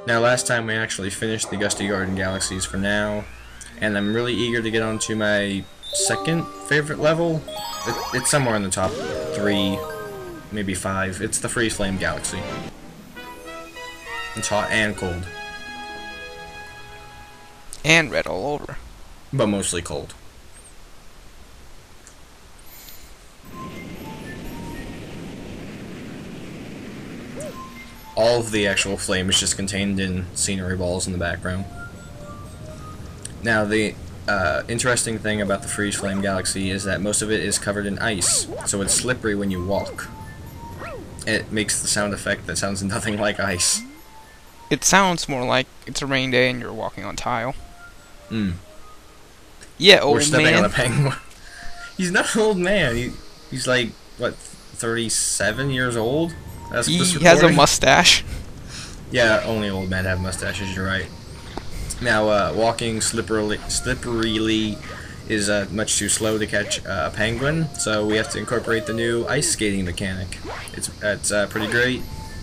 Now, last time we actually finished the Gusty Garden Galaxies for now, and I'm really eager to get on to my second favorite level. It's somewhere in the top 3, maybe 5. It's the Freeze Flame Galaxy. It's hot and cold. And red all over. But mostly cold. All of the actual flame is just contained in scenery balls in the background. Now, the interesting thing about the Freeze Flame Galaxy is that most of it is covered in ice, so it's slippery when you walk. It makes the sound effect that sounds nothing like ice. It sounds more like it's a rain day and you're walking on tile. Yeah, old We're stepping man. on a penguin. He's not an old man. He's like, what, 37 years old? He has a mustache. Yeah, only old men have mustaches, you're right. Now, walking slipperily is much too slow to catch a penguin, so we have to incorporate the new ice skating mechanic. It's pretty great.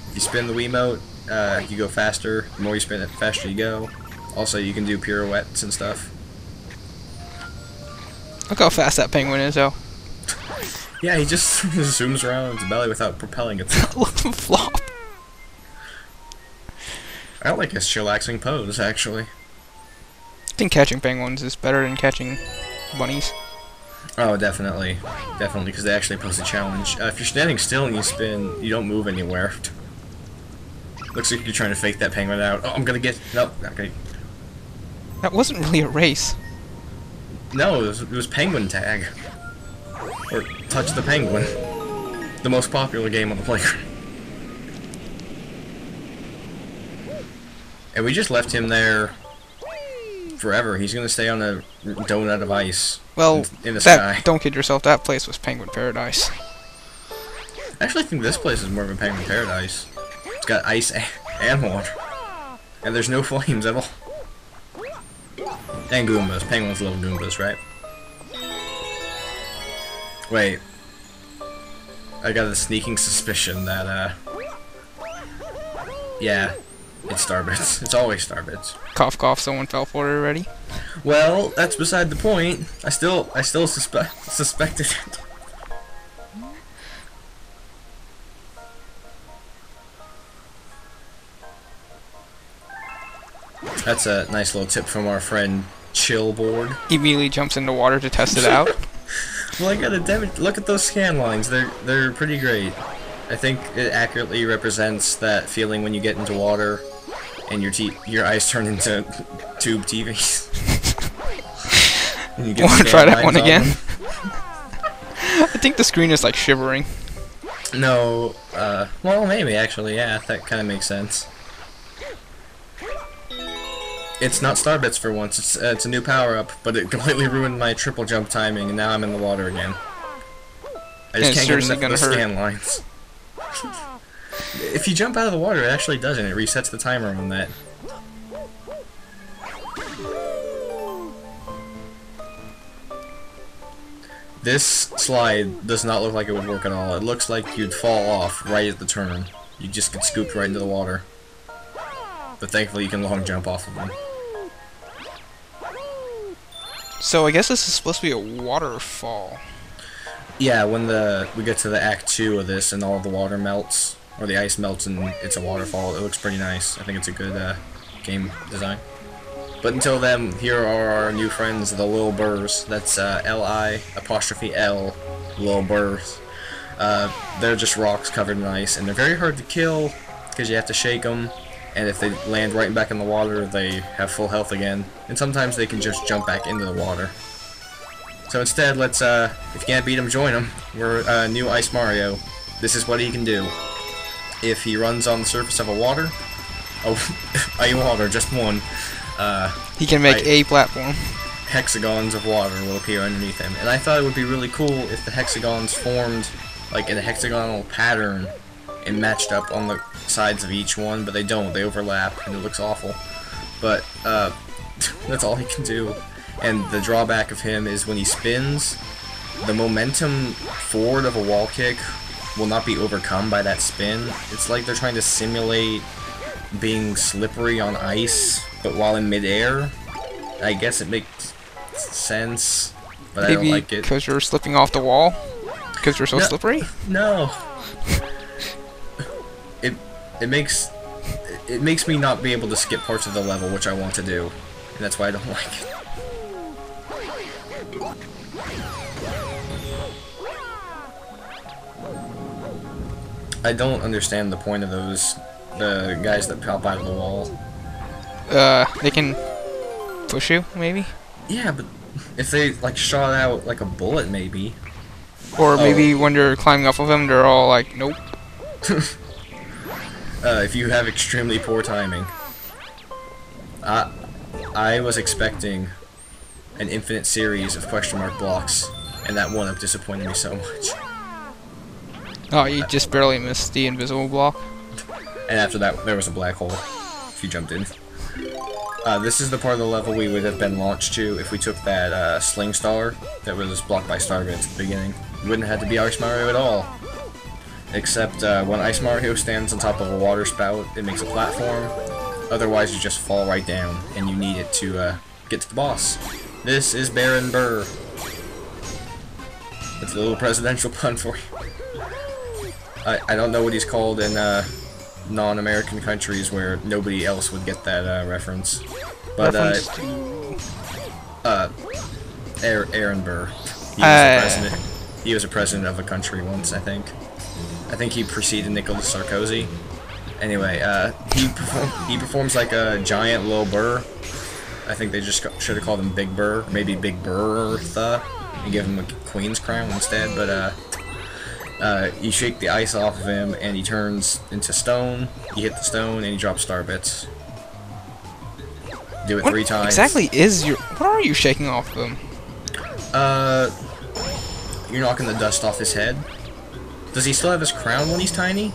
If you spin the Wiimote, you go faster. The more you spin it, the faster you go. Also, you can do pirouettes and stuff. Look how fast that penguin is, though. Yeah, he just zooms around its belly without propelling itself. Look at him flop. I don't like his chillaxing pose, actually. I think catching penguins is better than catching bunnies. Oh, definitely. Definitely, because they actually pose a challenge. If you're standing still and you spin, you don't move anywhere. Looks like you're trying to fake that penguin out. Oh, I'm gonna get... Nope, not gonna... That wasn't really a race. No, it was penguin tag. Or touch the penguin. The most popular game on the playground. And we just left him there forever. He's gonna stay on a donut of ice. Well, in the sky. Don't kid yourself, that place was Penguin Paradise. I actually think this place is more of a penguin paradise. It's got ice and water. And there's no flames at all. And Goombas. Penguins love Goombas, right? Wait. I got a sneaking suspicion that, yeah, it's Starbits. It's always Starbits. Cough cough, someone fell for it already. Well, that's beside the point. I still suspected it. That's a nice little tip from our friend Chillboard. Immediately jumps into water to test it out. Well, I gotta look at those scan lines. They're pretty great. I think it accurately represents that feeling when you get into water and your eyes turn into tube TVs. Want to try that one again? I think the screen is like shivering. No, well, maybe actually, yeah, that kind of makes sense. It's not Starbits for once. It's a new power-up, but it completely ruined my triple jump timing, and now I'm in the water again. I just can't get enough of the scan lines. If you jump out of the water, it actually doesn't. It resets the timer on that. This slide does not look like it would work at all. It looks like you'd fall off right at the turn. You just get scooped right into the water. But thankfully you can long jump off of them. So I guess this is supposed to be a waterfall. Yeah, when we get to the Act 2 of this and all the water melts, or the ice melts and it's a waterfall, it looks pretty nice. I think it's a good game design. But until then, here are our new friends, the Lil Burrs. That's L-I''L, Lil Burrs. They're just rocks covered in ice, and they're very hard to kill because you have to shake them. And if they land right back in the water, they have full health again. And sometimes they can just jump back into the water. So instead, let's, if you can't beat him, join him. We're new Ice Mario. This is what he can do. If he runs on the surface of a water, a water, just one, he can make a platform. Hexagons of water will appear underneath him. And I thought it would be really cool if the hexagons formed, like, in a hexagonal pattern and matched up on the sides of each one, but they don't. They overlap, and it looks awful. But, that's all he can do. And the drawback of him is when he spins, the momentum forward of a wall kick will not be overcome by that spin. It's like they're trying to simulate being slippery on ice, but while in midair. I guess it makes sense, but I don't like it. Because you're slipping off the wall? Because you're so slippery? No. It makes me not be able to skip parts of the level, which I want to do, and that's why I don't like it. I don't understand the point of the guys that pop out of the wall. They can push you, maybe? Yeah, but if they, like, shot out like a bullet, maybe. Or maybe when you're climbing off of them, they're all like, nope. If you have extremely poor timing. I was expecting an infinite series of question mark blocks, and that one up disappointed me so much. Oh, you just barely missed the invisible block. And after that, there was a black hole if you jumped in. This is the part of the level we would have been launched to if we took that sling star that was blocked by star bits at the beginning. We wouldn't have had to be Ice Mario at all. Except when Ice Mario stands on top of a water spout, it makes a platform. Otherwise, you just fall right down, and you need it to get to the boss. This is Baron Burr. That's a little presidential pun for you. I don't know what he's called in non-American countries where nobody else would get that reference. But Aaron Burr. He was the president. He was a president of a country once, I think. I think he preceded Nicolas Sarkozy. Anyway, he performs like a giant Lil Burr. I think they just should have called him Big Burr, maybe Big Bertha, and give him a queen's crown instead. But you shake the ice off of him, and he turns into stone. You hit the stone, and he drops star bits. Do it 3 times. Exactly is your? What are you shaking off them? You're knocking the dust off his head. Does he still have his crown when he's tiny?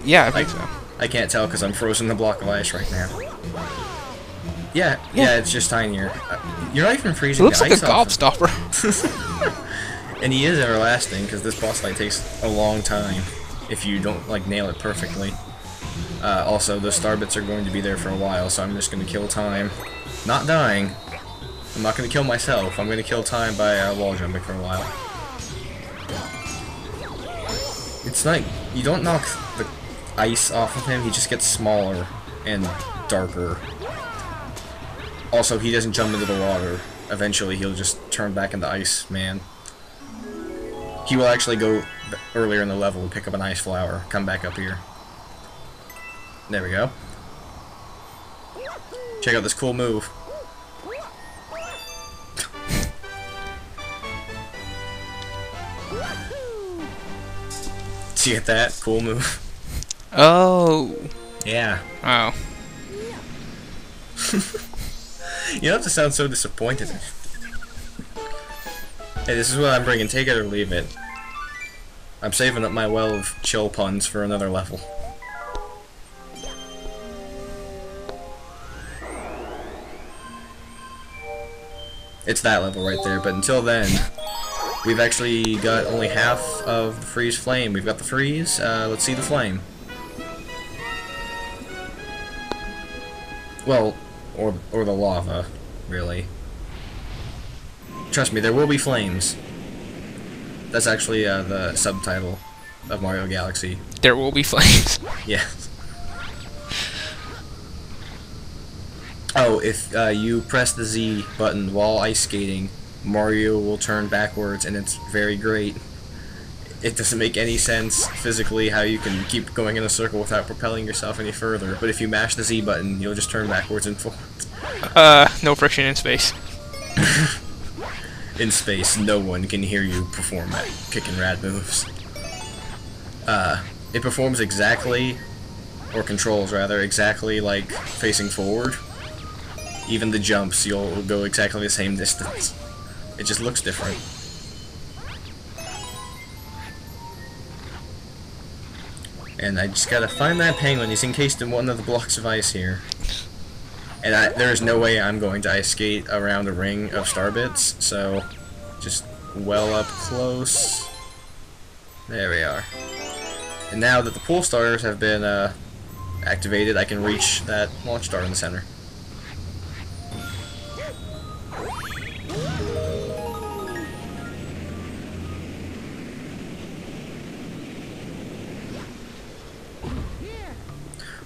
Yeah, I think so. I can't tell because I'm frozen in the block of ice right now. Yeah, it's just tinier. You're not even freezing It looks the like ice a off gobstopper. And he is everlasting because this boss fight takes a long time if you don't like nail it perfectly. Also, the star bits are going to be there for a while, so I'm just going to kill time. Not dying. I'm not going to kill myself. I'm going to kill time by wall jumping for a while. It's like, you don't knock the ice off of him, he just gets smaller and darker. Also, he doesn't jump into the water. Eventually, he'll just turn back into Ice Man. He will actually go earlier in the level and pick up an ice flower, come back up here. There we go. Check out this cool move. Did you get that? Cool move. Oh. Yeah. Oh. You don't have to sound so disappointed. Hey, this is what I'm bringing. Take it or leave it. I'm saving up my well of chill puns for another level. It's that level right there, but until then, we've actually got only half of the freeze flame. We've got the freeze, let's see the flame. Well, or the lava, really. Trust me, there will be flames. That's actually the subtitle of Mario Galaxy. There will be flames. Yeah. Oh, if you press the Z button while ice skating, Mario will turn backwards, and it's very great. It doesn't make any sense physically how you can keep going in a circle without propelling yourself any further, but if you mash the Z button, you'll just turn backwards and forwards. No friction in space. In space, no one can hear you perform at kicking rad moves. It performs exactly, or controls rather, exactly like facing forward. Even the jumps, you'll go exactly the same distance. It just looks different. And I just gotta find that penguin. He's encased in one of the blocks of ice here. And there's no way I'm going to ice skate around a ring of star bits, so just well up close. There we are. And now that the pool stars have been activated, I can reach that launch star in the center.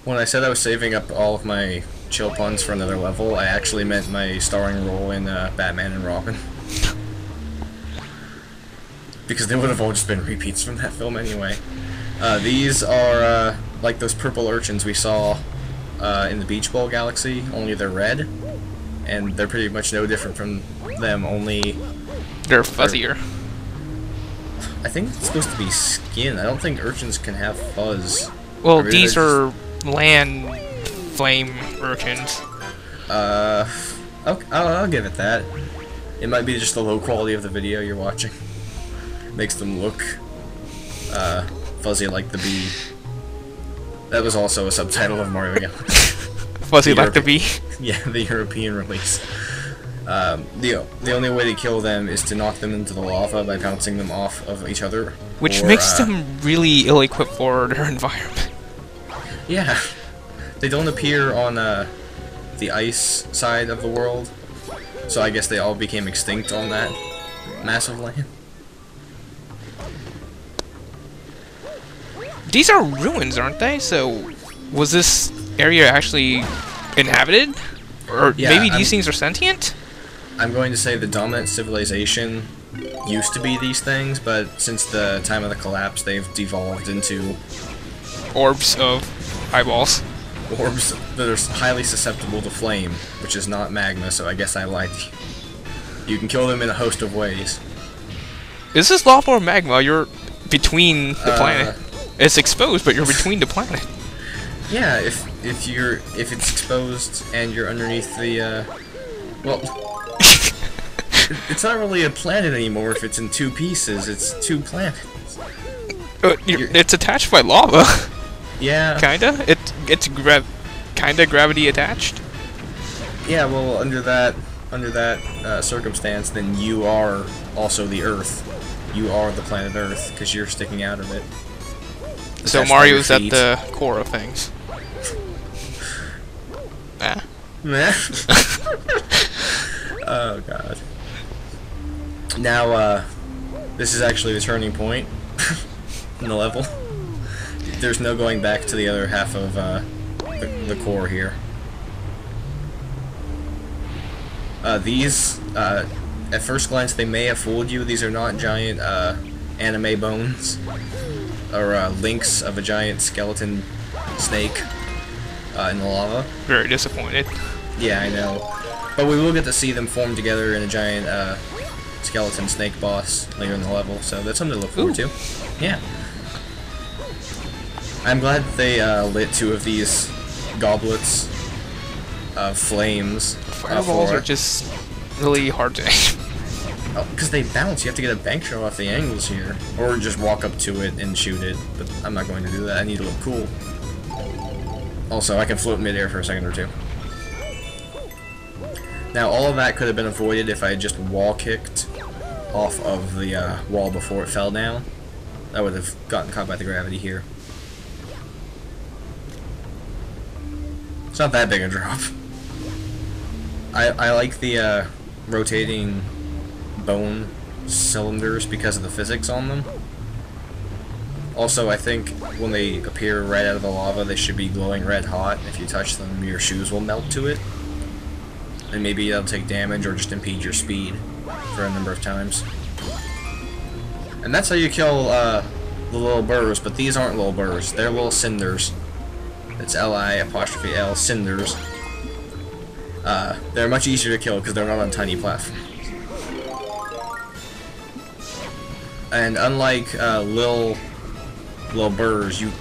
When I said I was saving up all of my chill puns for another level, I actually meant my starring role in Batman and Robin. Because they would have all just been repeats from that film anyway. These are like those purple urchins we saw in the Beach Ball Galaxy, only they're red. And they're pretty much no different from them, only... They're fuzzier. I think it's supposed to be skin. I don't think urchins can have fuzz. Well, these are land flame urchins. I'll give it that. It might be just the low quality of the video you're watching. Makes them look fuzzy like the bee. That was also a subtitle of Mario Galaxy. Fuzzy like the bee? Yeah, the European release. The only way to kill them is to knock them into the lava by bouncing them off of each other. Which makes them really ill-equipped for their environment. Yeah. They don't appear on the ice side of the world, so I guess they all became extinct on that massive land. These are ruins, aren't they? So, was this area actually inhabited? Or Yeah, maybe these things are sentient? I'm going to say the dominant civilization used to be these things, but since the time of the collapse, they've devolved into Orbs of eyeballs. orbs that are highly susceptible to flame, which is not magma, so I guess I lied to you. You can kill them in a host of ways. Is this lava or magma? You're between the planet. It's exposed, but you're between the planet. Yeah, if it's exposed and you're underneath the well, it's not really a planet anymore if it's in two pieces. It's two planets. It's attached by lava. Yeah. Kinda. It's kinda gravity attached. Yeah. Well, under that circumstance, then you are also the Earth. You are the planet Earth because you're sticking out of it. So Mario's at the core of things. Ah. Meh. Oh god. Now, this is actually the turning point in the level. There's no going back to the other half of the core here. These, at first glance, they may have fooled you. These are not giant anime bones or links of a giant skeleton snake in the lava. Very disappointed. Yeah, I know. But we will get to see them form together in a giant skeleton snake boss later in the level, so that's something to look forward to. Yeah. I'm glad that they lit two of these goblets of flames. Fireballs are just really hard to aim. Oh, because they bounce. You have to get a bank shot off the angles here. Or just walk up to it and shoot it. But I'm not going to do that. I need to look cool. Also, I can float midair for a second or two. Now, all of that could have been avoided if I had just wall-kicked off of the wall before it fell down. I would have gotten caught by the gravity here. It's not that big a drop. I like the rotating bone cylinders because of the physics on them. Also, I think when they appear right out of the lava, they should be glowing red hot. If you touch them, your shoes will melt to it. And maybe that'll take damage or just impede your speed for a number of times. And that's how you kill the little burrs, but these aren't little burrs. They're little cinders. It's L-I-L, cinders. They're much easier to kill because they're not on tiny platforms. And unlike little burrs, you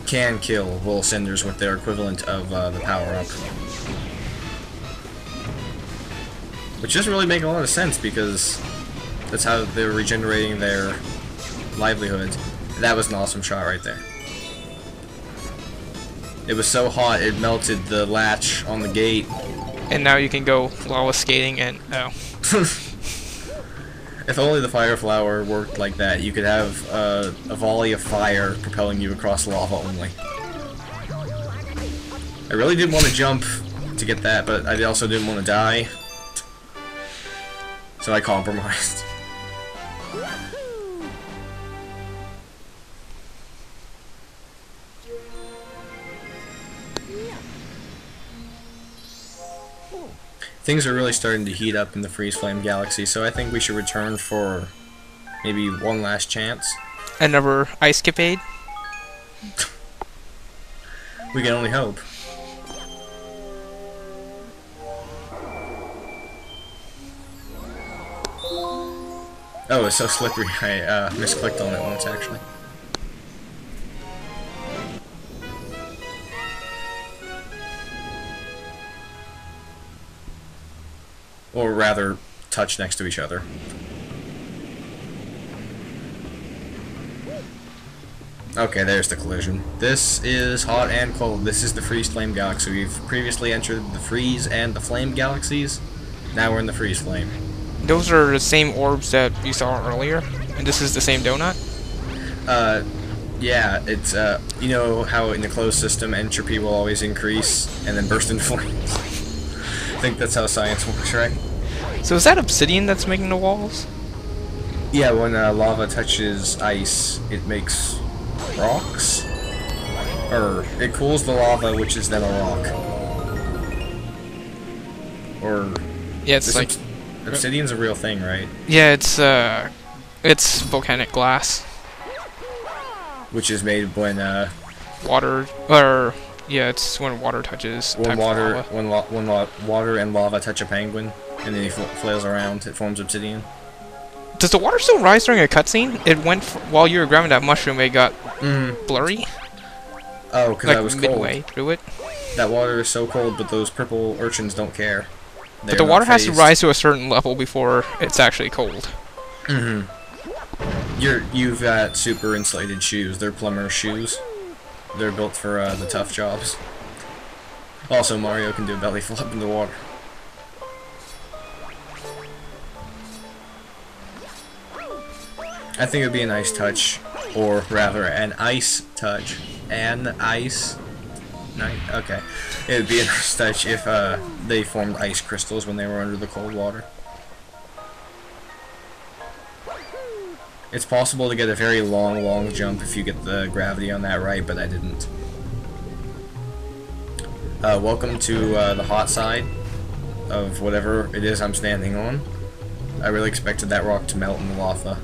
can kill little cinders with their equivalent of the power-up. Which doesn't really make a lot of sense because that's how they're regenerating their livelihood. That was an awesome shot right there. It was so hot it melted the latch on the gate. And now you can go lava skating and oh. If only the fire flower worked like that, you could have a volley of fire propelling you across lava only. I really didn't want to jump to get that, but I also didn't want to die. So I compromised. Things are really starting to heat up in the Freeze Flame Galaxy, so I think we should return for maybe one last chance. Another ice capade? We can only hope. Oh, it's so slippery. I misclicked on it once, actually. Or rather, touch next to each other. Okay, there's the collision. This is hot and cold. This is the Freeze Flame Galaxy. We've previously entered the Freeze and the Flame Galaxies. Now we're in the Freeze Flame. Those are the same orbs that you saw earlier? And this is the same donut? Yeah, it's, you know how in the closed system entropy will always increase and then burst into flames? I think that's how science works, right? So is that obsidian that's making the walls? Yeah, when lava touches ice, it makes rocks? Or, it cools the lava, which is then a rock. Or... Yeah, it's like... Obsidian's a real thing, right? Yeah, it's volcanic glass. Which is made when, water, or... Yeah, it's when water touches when water and lava touch a penguin, and then he flails around, it forms obsidian. Does the water still rise during a cutscene? It went while you were grabbing that mushroom. It got blurry. Oh, because like I was midway cold. through it. That water is so cold, but those purple urchins don't care. But the water has to rise to a certain level before it's actually cold. You've got super insulated shoes. They're plumber shoes. They're built for the tough jobs. Also, Mario can do a belly flop in the water. I think it would be a nice touch, or rather, an ice touch. Okay. It would be a nice touch if they formed ice crystals when they were under the cold water. It's possible to get a very long jump if you get the gravity on that right, but I didn't. Welcome to the hot side of whatever it is I'm standing on. I really expected that rock to melt in the lava.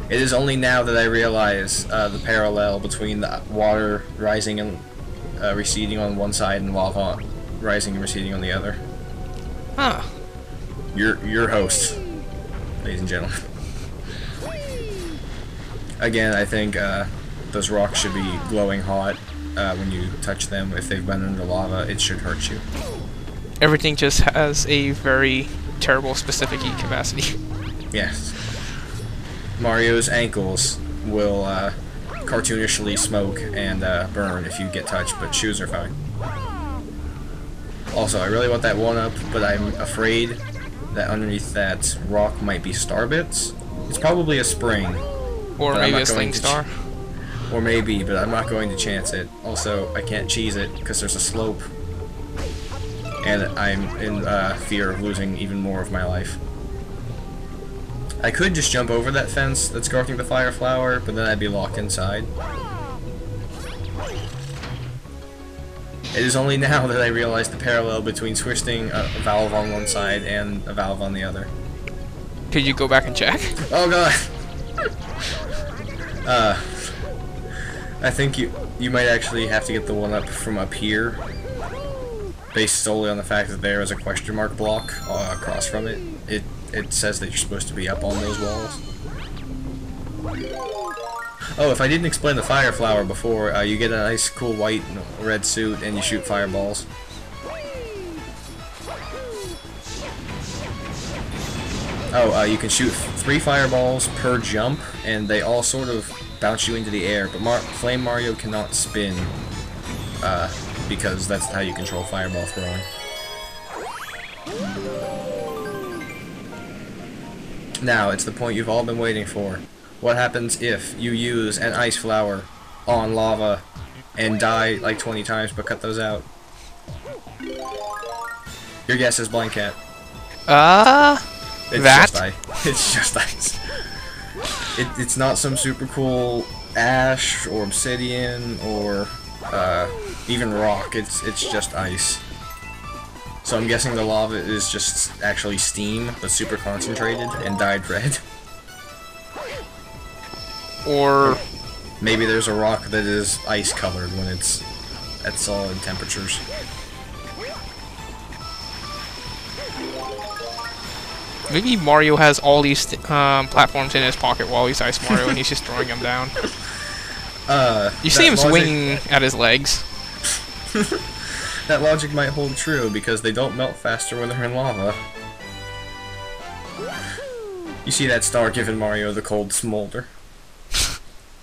It is only now that I realize the parallel between the water rising and receding on one side and lava rising and receding on the other. Huh. Your host, ladies and gentlemen. Again, I think those rocks should be glowing hot when you touch them. If they've been under lava, it should hurt you. Everything just has a very terrible specific heat capacity. Yes. Mario's ankles will cartoonishly smoke and burn if you get touched, but shoes are fine. Also, I really want that 1-up, but I'm afraid that underneath that rock might be star bits. It's probably a spring. Or maybe a sling star. Or maybe, but I'm not going to chance it. Also, I can't cheese it because there's a slope. And I'm in fear of losing even more of my life. I could just jump over that fence that's guarding the fire flower, but then I'd be locked inside. It is only now that I realize the parallel between twisting a valve on one side and a valve on the other. Could you go back and check? Oh god! I think you might actually have to get the 1-up from up here, based solely on the fact that there is a question mark block across from it. It says that you're supposed to be up on those walls. Oh, if I didn't explain the fire flower before, you get a nice cool white and red suit and you shoot fireballs. Oh, you can shoot 3 fireballs per jump, and they all sort of bounce you into the air, but Flame Mario cannot spin, because that's how you control fireball throwing. Now, it's the point you've all been waiting for. What happens if you use an ice flower on lava and die like 20 times, but cut those out. Your guess is Blind Cat. It's Just ice. It's just ice. It's not some super cool ash or obsidian or even rock. It's just ice. So I'm guessing the lava is just actually steam, but super concentrated and dyed red. Or maybe there's a rock that is ice colored when it's at solid temperatures. maybe Mario has all these platforms in his pocket while he's Ice Mario, and he's just throwing them down. You see him swinging at his legs. That logic might hold true, because they don't melt faster when they're in lava. You see that star giving Mario the cold Smoulder.